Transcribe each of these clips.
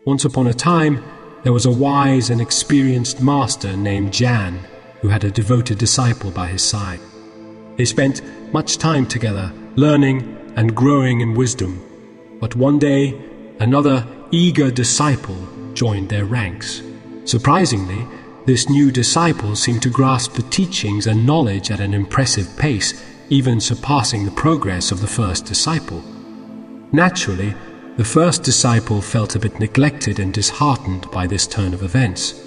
Once upon a time, there was a wise and experienced master named Jan, who had a devoted disciple by his side. They spent much time together, learning and growing in wisdom. But one day, another eager disciple joined their ranks. Surprisingly, this new disciple seemed to grasp the teachings and knowledge at an impressive pace, even surpassing the progress of the first disciple. Naturally, the first disciple felt a bit neglected and disheartened by this turn of events.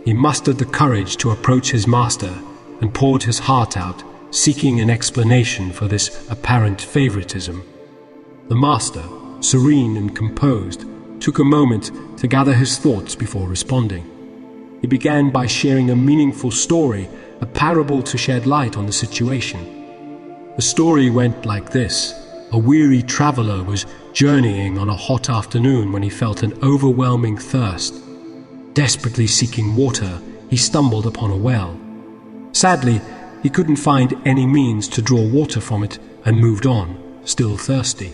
He mustered the courage to approach his master and poured his heart out, seeking an explanation for this apparent favoritism. The master, serene and composed, took a moment to gather his thoughts before responding. He began by sharing a meaningful story, a parable to shed light on the situation. The story went like this. A weary traveler was journeying on a hot afternoon when he felt an overwhelming thirst. Desperately seeking water, he stumbled upon a well. Sadly, he couldn't find any means to draw water from it and moved on, still thirsty.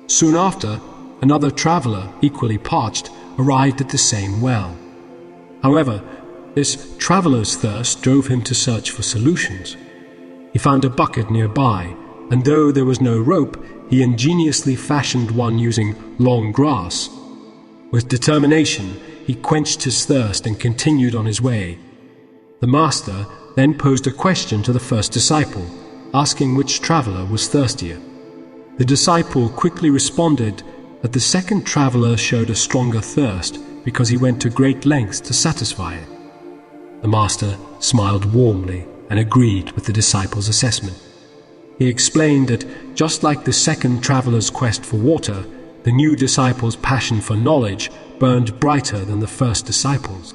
Soon after, another traveler, equally parched, arrived at the same well. However, this traveler's thirst drove him to search for solutions. He found a bucket nearby, and though there was no rope, he ingeniously fashioned one using long grass. With determination, he quenched his thirst and continued on his way. The master then posed a question to the first disciple, asking which traveler was thirstier. The disciple quickly responded that the second traveler showed a stronger thirst because he went to great lengths to satisfy it. The master smiled warmly and agreed with the disciple's assessment. He explained that just like the second traveler's quest for water, the new disciple's passion for knowledge burned brighter than the first disciple's.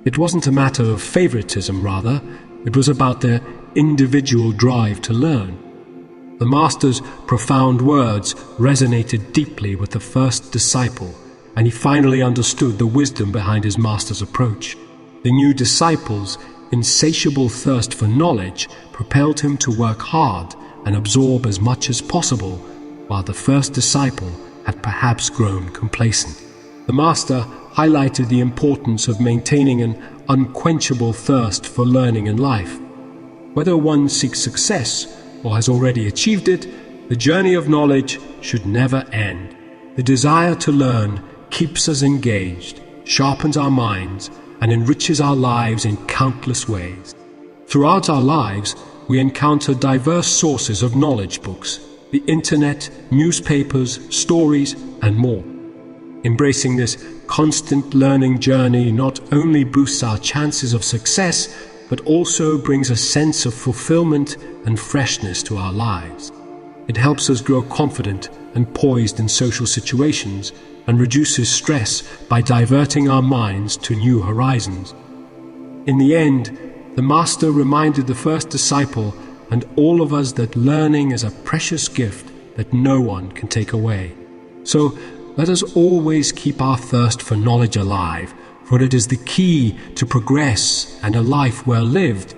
It wasn't a matter of favoritism, rather, it was about their individual drive to learn. The master's profound words resonated deeply with the first disciple, and he finally understood the wisdom behind his master's approach. The new disciple's insatiable thirst for knowledge propelled him to work hard and absorb as much as possible, while the first disciple had perhaps grown complacent. The master highlighted the importance of maintaining an unquenchable thirst for learning in life. Whether one seeks success or has already achieved it, the journey of knowledge should never end. The desire to learn keeps us engaged, sharpens our minds, and enriches our lives in countless ways. Throughout our lives, we encounter diverse sources of knowledge books, the internet, newspapers, stories, and more. Embracing this constant learning journey not only boosts our chances of success, but also brings a sense of fulfillment and freshness to our lives. It helps us grow confident and poised in social situations and reduces stress by diverting our minds to new horizons. In the end, the Master reminded the first disciple and all of us that learning is a precious gift that no one can take away. So let us always keep our thirst for knowledge alive, for it is the key to progress and a life well lived.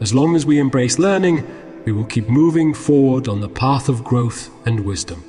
As long as we embrace learning, we will keep moving forward on the path of growth and wisdom.